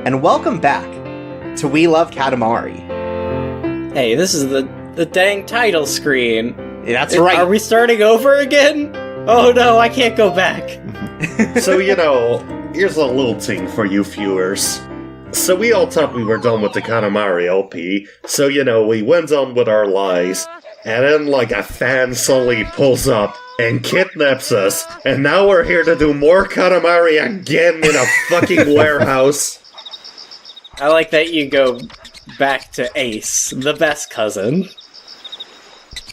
and welcome back to We Love Katamari. Hey, this is the dang title screen. That's right. Are we starting over again? Oh no, I can't go back. So, here's a little thing for you viewers. So we all thought we were done with the Katamari LP, so, we went on with our lives, and then, a fan suddenly pulls up and kidnaps us, and now we're here to do more Katamari again in a fucking warehouse. I like that you go back to Ace, the best cousin.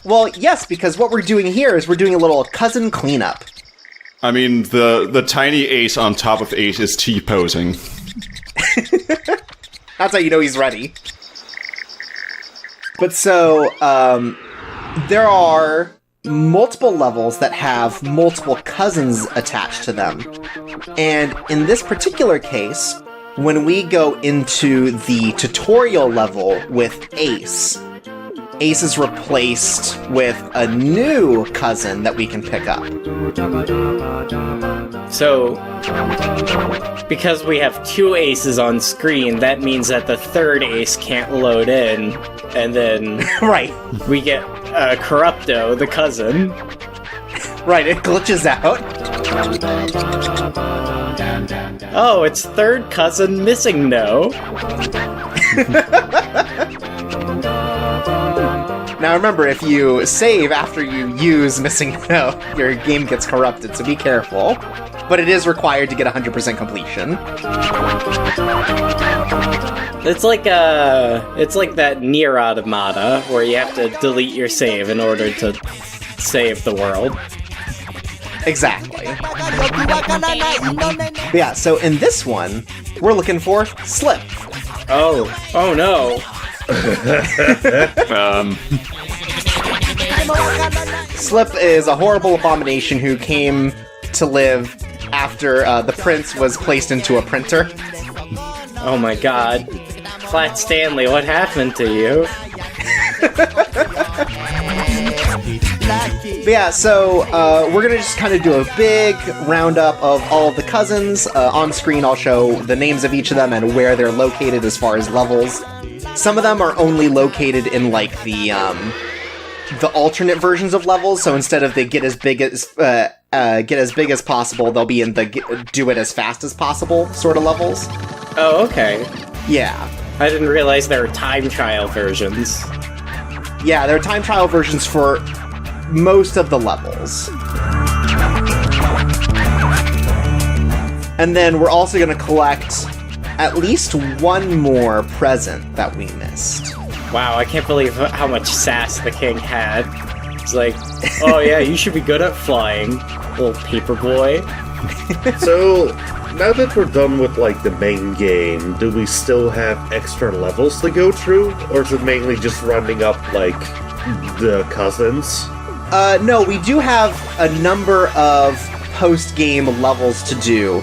Well, yes, because what we're doing here is we're doing a little cousin cleanup. I mean, the tiny Ace on top of Ace is T-posing. That's how you know he's ready. But so, there are multiple levels that have multiple cousins attached to them. And in this particular case, when we go into the tutorial level with Ace, Ace is replaced with a new cousin that we can pick up. So, because we have two Aces on screen, that means that the third Ace can't load in, and then Right. we get Corrupto, the cousin. Right, it glitches out. Oh, it's third cousin missing no. Now remember, if you save after you use Missing No, your game gets corrupted, so be careful. But it is required to get 100% completion. It's like that Nier Automata, where you have to delete your save in order to save the world. Exactly. But yeah, so in this one, we're looking for Slip. Oh no. Slip is a horrible abomination who came to live after the prince was placed into a printer. Oh my god. Flat Stanley, what happened to you? But yeah, so we're gonna just kind of do a big roundup of all of the cousins. On screen, I'll show the names of each of them and where they're located as far as levels. Some of them are only located in the alternate versions of levels. So instead of they get as big as possible, they'll be in the do it as fast as possible sort of levels. Oh, okay. Yeah. I didn't realize there were time trial versions. Yeah, there are time trial versions for most of the levels. And then we're also going to collect at least one more present that we missed. Wow, I can't believe how much sass the king had. It's like, oh yeah, you should be good at flying, little paper boy. So, now that we're done with, the main game, do we still have extra levels to go through? Or is it mainly just rounding up, the cousins? No, we do have a number of post-game levels to do,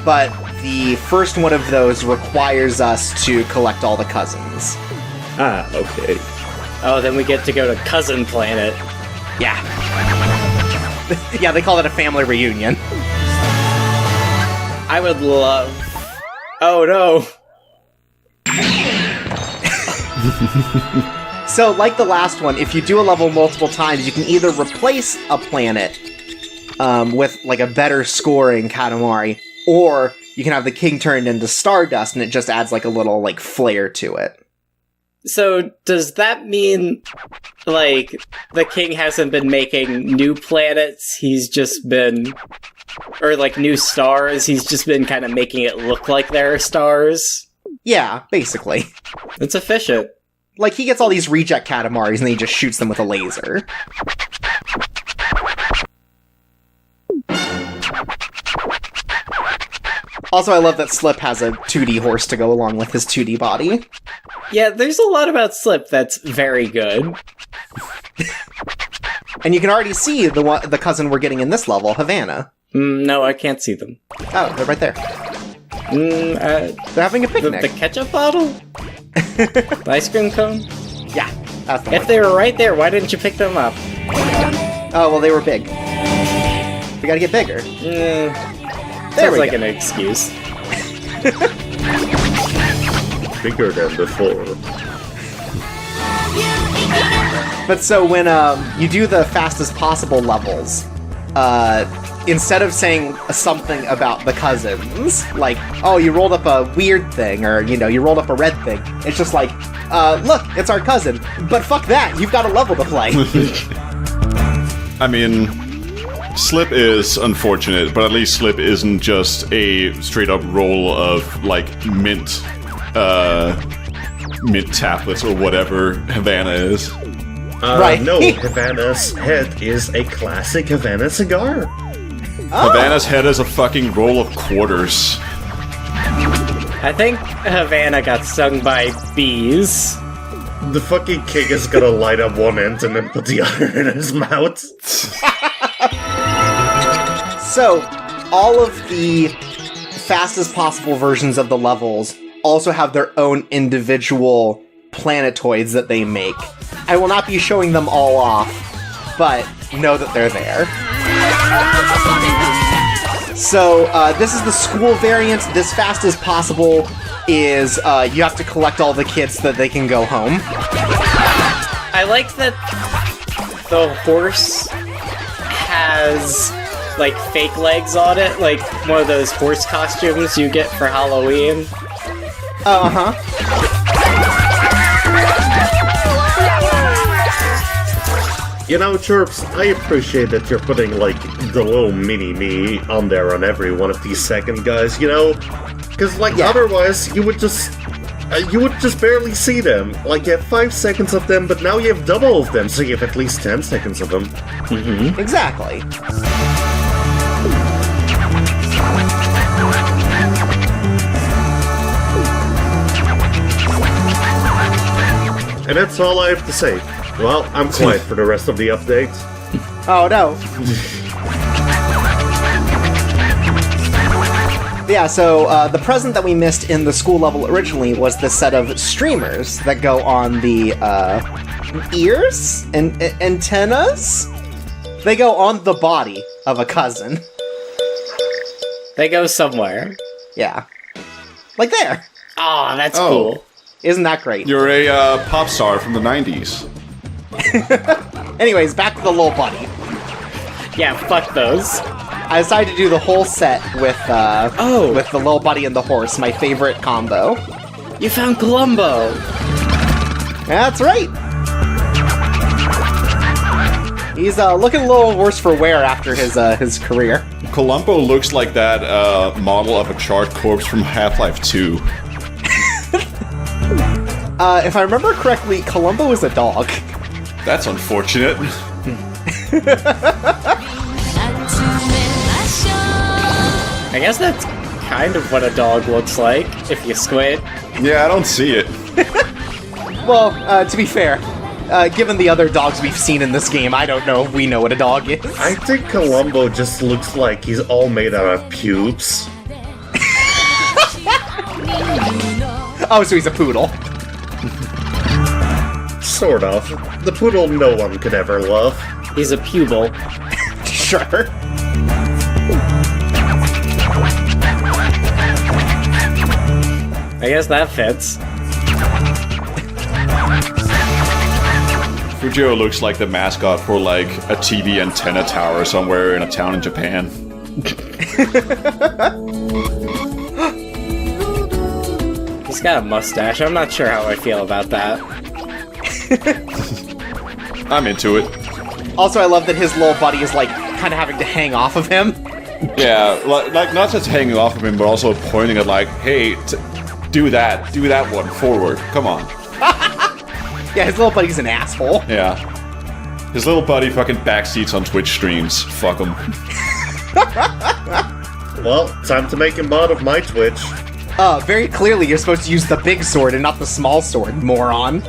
but the first one of those requires us to collect all the cousins. Ah, okay. Oh, then we get to go to Cousin Planet. Yeah. Yeah, they call it a family reunion. I would love... Oh no! So, like the last one, if you do a level multiple times, you can either replace a planet with, a better scoring Katamari, or you can have the king turned into Stardust, and it just adds, a little, flair to it. So, does that mean, the king hasn't been making new planets, he's just been... Or, new stars, he's just been kind of making it look like there are stars? Yeah, basically. It's efficient. He gets all these reject Katamaris, and then he just shoots them with a laser. Also, I love that Slip has a 2D horse to go along with his 2D body. Yeah, there's a lot about Slip that's very good. And you can already see the cousin we're getting in this level, Havana. No, I can't see them. Oh, they're right there. They're having a picnic. The ketchup bottle? The ice cream cone? Yeah, that's the If one. they were right there, why didn't you pick them up? Oh, well, they were big. We gotta get bigger. Sounds we like go. an excuse. Bigger than before. But so when you do the fastest possible levels, instead of saying something about the cousins, like, oh, you rolled up a weird thing, or, you rolled up a red thing, it's just like, look, it's our cousin. But fuck that, you've got a level to play. I mean, Slip is unfortunate, but at least Slip isn't just a straight-up roll of, like, mint tablets or whatever Havana is. Right. No, Havana's head is a classic Havana cigar. Oh. Havana's head is a fucking roll of quarters. I think Havana got stung by bees. The fucking king is gonna light up one end and then put the other in his mouth. So, all of the fastest possible versions of the levels also have their own individual planetoids that they make. I will not be showing them all off, but know that they're there. So, this is the school variant. This fastest possible is you have to collect all the kids so that they can go home. I like that the horse has, like, fake legs on it, like one of those horse costumes you get for Halloween. Uh-huh. Chirps, I appreciate that you're putting, like, the little mini-me on there on every one of these second guys, Because, like, otherwise, you would just barely see them. Like, you have 5 seconds of them, but now you have double of them, so you have at least 10 seconds of them. Mm-hmm. Exactly. And that's all I have to say. Well, I'm quiet for the rest of the update. Oh, no. Yeah, so the present that we missed in the school level originally was the set of streamers that go on the ears and antennas. They go on the body of a cousin. They go somewhere. Yeah. Like there. Oh, that's Oh. cool. Isn't that great? You're a pop star from the 90s. Anyways, back to the little buddy. Yeah, fuck those. I decided to do the whole set with with the little buddy and the horse, my favorite combo. You found Columbo. That's right. He's looking a little worse for wear after his career. Columbo looks like that model of a charred corpse from Half-Life 2. If I remember correctly, Columbo is a dog. That's unfortunate. I guess that's kind of what a dog looks like, if you squint. Yeah, I don't see it. Well, to be fair, given the other dogs we've seen in this game, I don't know if we know what a dog is. I think Columbo just looks like he's all made out of pubes. Oh, so he's a poodle. Sort of. The poodle no one could ever love. He's a pupil. Sure. I guess that fits. Fujio looks like the mascot for, like, a TV antenna tower somewhere in a town in Japan. He's got a mustache. I'm not sure how I feel about that. I'm into it. Also, I love that his little buddy is, like, kind of having to hang off of him. Yeah, like not just hanging off of him, but also pointing at, like, hey, do that one forward. Come on. Yeah, his little buddy's an asshole. Yeah. His little buddy fucking backseats on Twitch streams. Fuck him. Well, time to make a mod of my Twitch. Very clearly you're supposed to use the big sword and not the small sword, moron.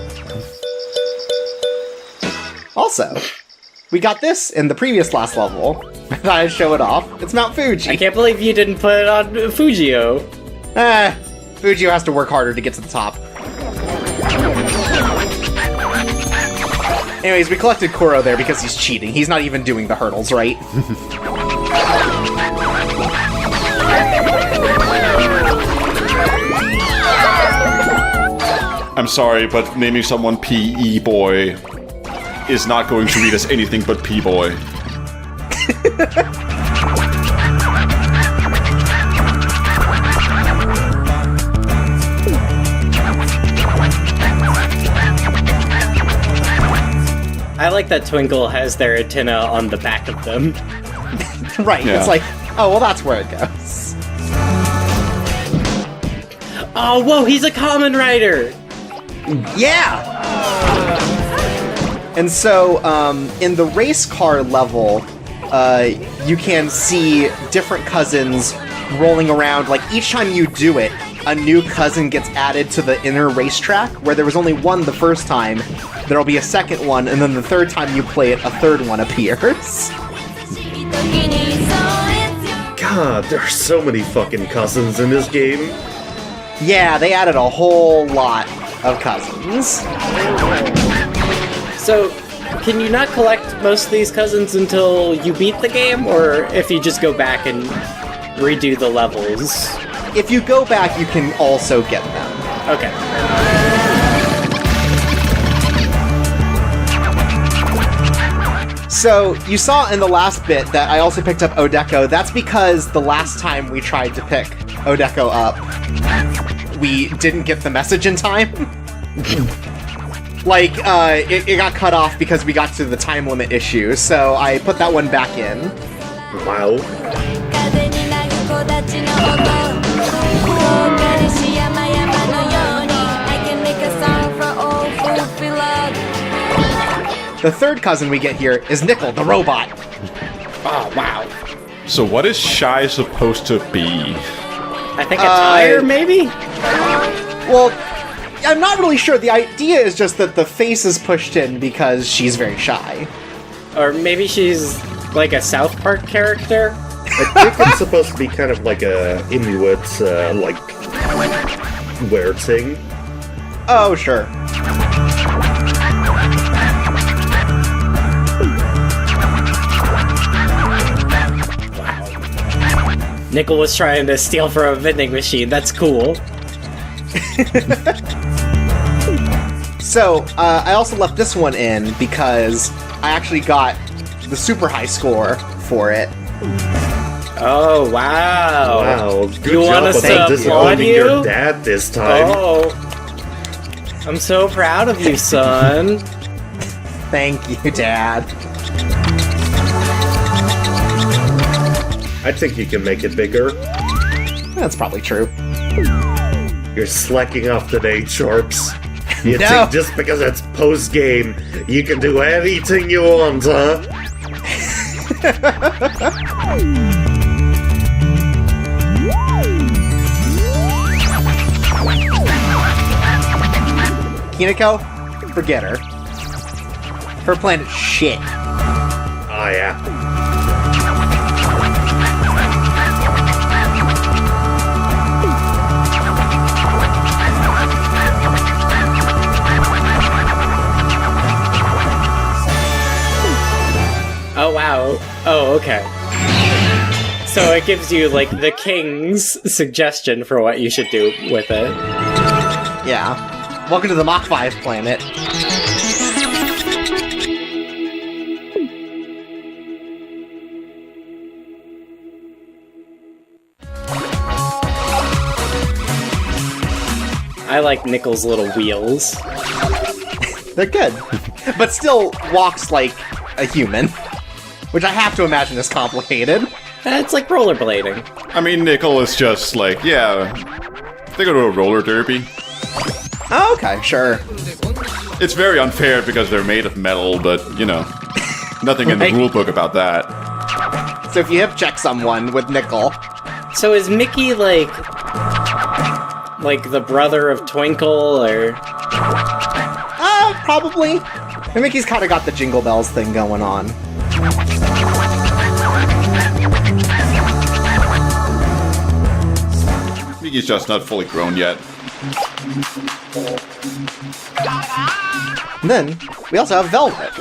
Also, we got this in the previous last level. I thought I'd show it off. It's Mount Fuji. I can't believe you didn't put it on Fujio. Fujio has to work harder to get to the top. Anyways, we collected Kuro there because he's cheating. He's not even doing the hurdles, right? I'm sorry, but naming someone P.E. Boy is not going to read as anything but P-Boy. I like that Twinkle has their antenna on the back of them. Right, Yeah. it's like, oh, well, that's where it goes. Oh, whoa, he's a common rider! Yeah! And so, in the race car level, you can see different cousins rolling around. Like, each time you do it, a new cousin gets added to the inner racetrack, where there was only one the first time. There'll be a second one, and then the third time you play it, a third one appears. God, there are so many fucking cousins in this game. Yeah, they added a whole lot of cousins. So, can you not collect most of these cousins until you beat the game, or if you just go back and redo the levels? If you go back, you can also get them. Okay. So, you saw in the last bit that I also picked up Odeko. That's because the last time we tried to pick Odeko up, we didn't get the message in time. Like, it got cut off because we got to the time limit issue, so I put that one back in. Wow. The third cousin we get here is Nickel, the robot. Oh, wow. So what is Shy supposed to be? I think a tire, maybe? Well, I'm not really sure. The idea is just that the face is pushed in because she's very shy. Or maybe she's like a South Park character? I think it's supposed to be kind of like a Inuit, like, weird thing. Oh, sure. Nickel was trying to steal from a vending machine. That's cool. So, I also left this one in because I actually got the super high score for it. Oh, wow. Wow, good You want job us about to applaud disowning you? your dad this time. Oh. I'm so proud of you, son. Thank you, Dad. I think you can make it bigger. That's probably true. You're slacking off today, Chorps. You No. think just because it's post-game, you can do anything you want, huh? Kineko, forget her. Her plan is shit. Oh, yeah. Oh, wow. Oh, okay. So it gives you, like, the king's suggestion for what you should do with it. Yeah. Welcome to the Mach 5 planet. I like Nickel's little wheels. They're good. But still walks like a human. Which I have to imagine is complicated. It's like rollerblading. I mean, Nickel is just like, yeah, they go to a roller derby. Oh, okay, sure. It's very unfair because they're made of metal, but, you know, nothing in the Right. rulebook about that. So if you hip check someone with Nickel, So is Mickey, like the brother of Twinkle, or... probably. I think he's kind of got the Jingle Bells thing going on. Mickey's just not fully grown yet. And then, we also have Velvet.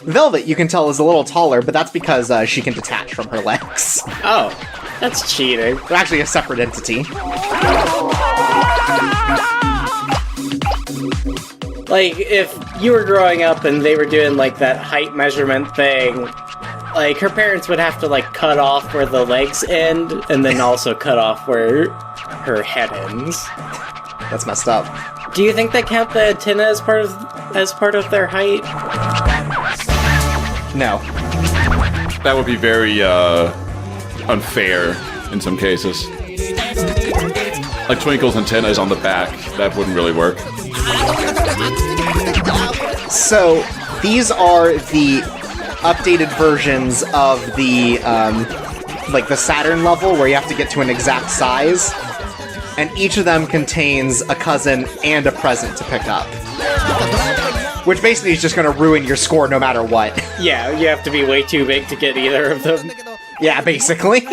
Velvet, you can tell, is a little taller, but that's because she can detach from her legs. Oh. That's cheating. They're actually a separate entity. Like, if you were growing up and they were doing, like, that height measurement thing, like, her parents would have to, like, cut off where the legs end, and then also cut off where her head ends. That's messed up. Do you think they count the antenna as part of their height? No. That would be very unfair in some cases. Like Twinkle's antenna is on the back. That wouldn't really work. So, these are the updated versions of the, like the Saturn level, where you have to get to an exact size. And each of them contains a cousin and a present to pick up. Which basically is just going to ruin your score no matter what. Yeah, you have to be way too big to get either of them. Yeah, basically.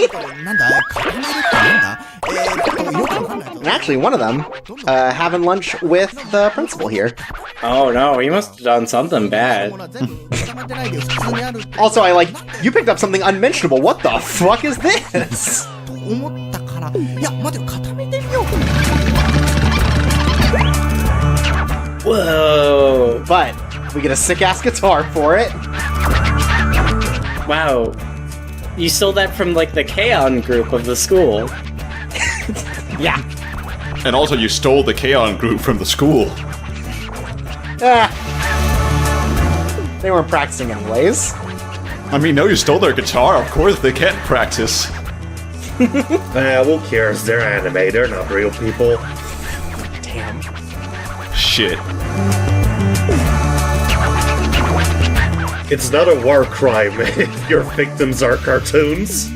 And actually, one of them, having lunch with the principal here. Oh no, he must have done something bad. Also, you picked up something unmentionable. What the fuck is this? Whoa. But we get a sick-ass guitar for it. Wow. You stole that from, like, the K-On! Group of the school. Yeah. And also, you stole the K-On! Group from the school. They weren't practicing anyways. I mean, no, you stole their guitar. Of course, they can't practice. Who cares? They're anime. They're not real people. Damn. Shit. It's not a war crime if your victims are cartoons.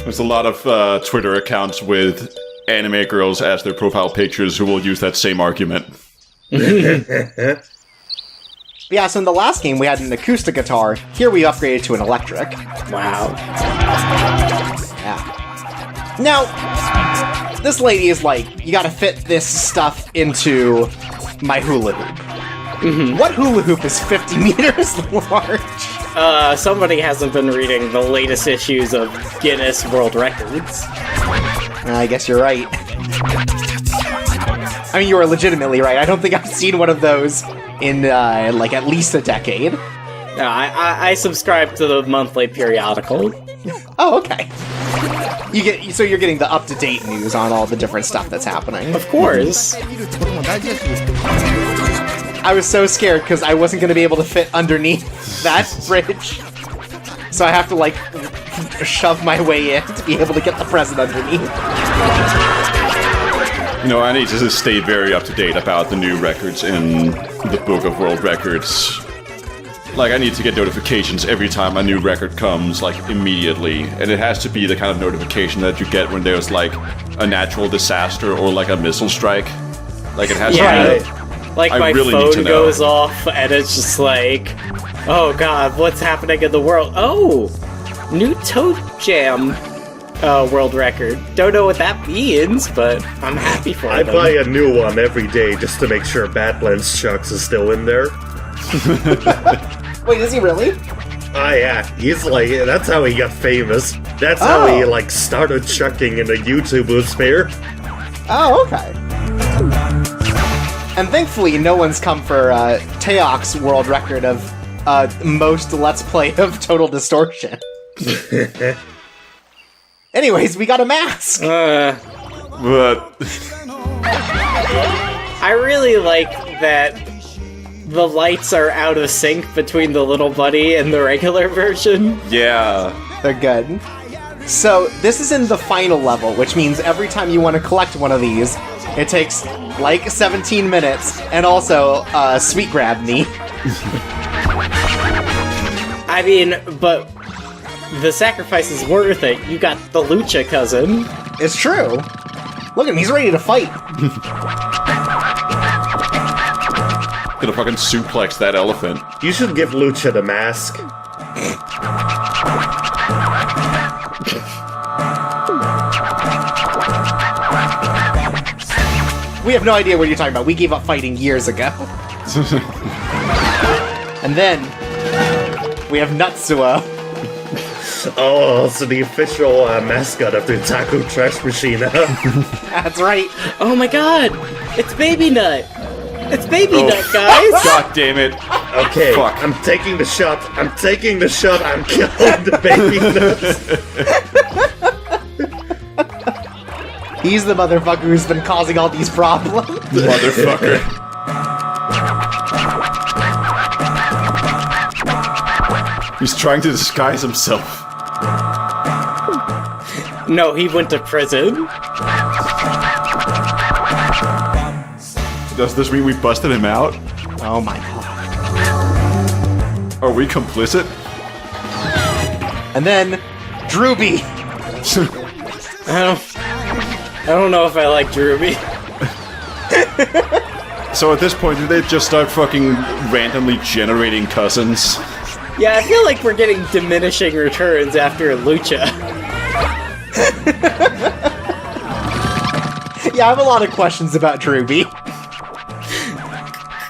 There's a lot of Twitter accounts with anime girls as their profile pictures who will use that same argument. Yeah, so in the last game we had an acoustic guitar. Here we upgraded to an electric. Wow. Yeah. Now, this lady is like, you gotta fit this stuff into my hula hoop. Mm-hmm. What hula hoop is 50 meters large? Somebody hasn't been reading the latest issues of Guinness World Records. I guess you're right. I mean, you are legitimately right. I don't think I've seen one of those in, like, at least a decade. No, I subscribe to the monthly periodical. Oh, okay. So you're getting the up-to-date news on all the different stuff that's happening. Of course. I was so scared because I wasn't going to be able to fit underneath that bridge. So I have to, like, shove my way in to be able to get the present underneath. You know, I need to stay very up-to-date about the new records in the Book of World Records. Like, I need to get notifications every time a new record comes, like, immediately. And it has to be the kind of notification that you get when there's, like, a natural disaster or, like, a missile strike. Like, it has to be... Like, my really phone goes off, and it's just like, oh god, what's happening in the world? Oh! New Toe Jam world record. Don't know what that means, but I'm happy for I them. buy a new one every day just to make sure Badlands Chucks is still in there. Wait, is he really? Ah, yeah. He's like, that's how he got famous. That's how he, like, started chucking in the YouTube sphere. Oh, okay. And thankfully, no one's come for Teok's world record of most Let's Play of Total Distortion. Anyways, we got a mask! But... I really like that the lights are out of sync between the little buddy and the regular version. Yeah. They're good. So, this is in the final level, which means every time you want to collect one of these, it takes, like, 17 minutes, and also, Sweet Grab Me. I mean, but the sacrifice is worth it. You got the Lucha cousin. It's true. Look at him, he's ready to fight. Gonna fucking suplex that elephant. You should give Lucha the mask. We have no idea what you're talking about. We gave up fighting years ago. And then, We have Nutsuo. Oh, so the official mascot of the Taco Trash Machine, huh? That's right. Oh my god! It's Baby Nut! It's Baby Nut, guys! God damn it. Okay, Fuck. I'm taking the shot. I'm killing the baby nuts. He's the motherfucker who's been causing all these problems. Motherfucker. He's trying to disguise himself. No, he went to prison. Does this mean we busted him out? Oh my god. Are we complicit? And then, Drooby. I don't know if I like Druby. So at this point, did they just start fucking randomly generating cousins? Yeah, I feel like we're getting diminishing returns after Lucha. Yeah, I have a lot of questions about Drooby.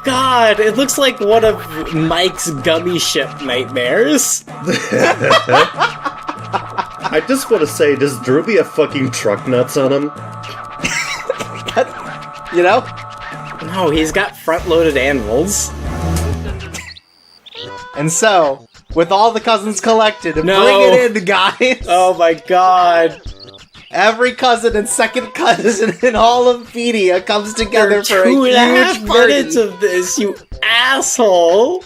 God, it looks like one of Mike's gummy ship nightmares. I just want to say, does Druby have fucking truck nuts on him? You know? No, he's got front-loaded anvils. And so, with all the cousins collected, bring No. it in, guys! Oh my god. Every cousin and second cousin in all of media comes together for a Two huge and a half party. minutes of this, you asshole!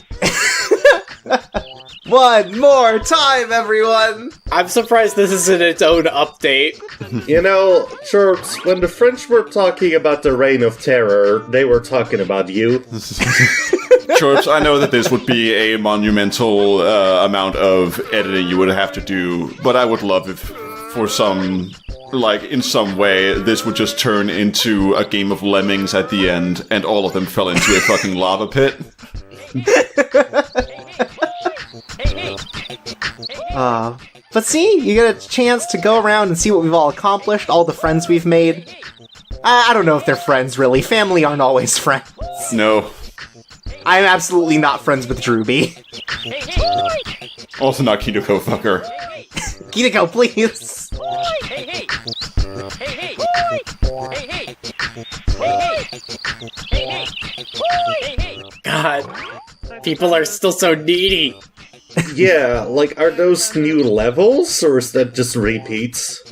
One more time, everyone! I'm surprised this isn't its own update. You know, Chirps, when the French were talking about the Reign of Terror, they were talking about you. Chorps, I know that this would be a monumental amount of editing you would have to do, but I would love if, for some, like, in some way, this would just turn into a game of lemmings at the end, and all of them fell into a fucking lava pit. But see, you get a chance to go around and see what we've all accomplished, all the friends we've made. I don't know if they're friends, really. Family aren't always friends. No. I'm absolutely not friends with Drooby. Also not Kitoko fucker. Kitoko, please! God, people are still so needy. Yeah, like, are those new levels, or is that just repeats?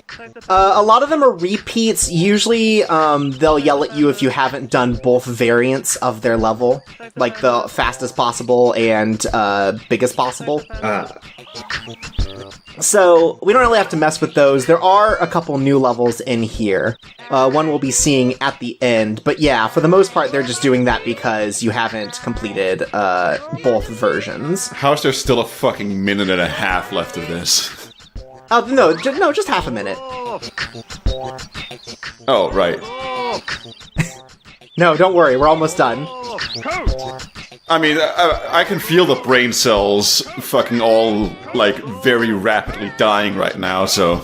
A lot of them are repeats. Usually, they'll yell at you if you haven't done both variants of their level. Like the fastest possible and biggest possible. So, we don't really have to mess with those. There are a couple new levels in here. One we'll be seeing at the end. But yeah, for the most part, they're just doing that because you haven't completed both versions. How is there still a fucking minute and a half left of this? No, just half a minute. Oh, right. No, don't worry, we're almost done. I mean, I can feel the brain cells fucking all, like, very rapidly dying right now, so...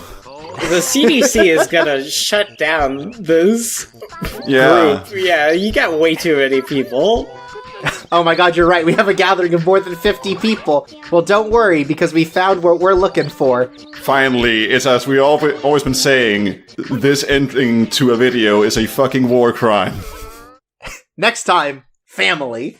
The CDC is gonna shut down this Yeah. group. Yeah, you got way too many people. Oh my god, you're right, we have a gathering of more than 50 people. Well, don't worry, because we found what we're looking for. Finally, it's as we always been saying, this ending to a video is a fucking war crime. Next time, family.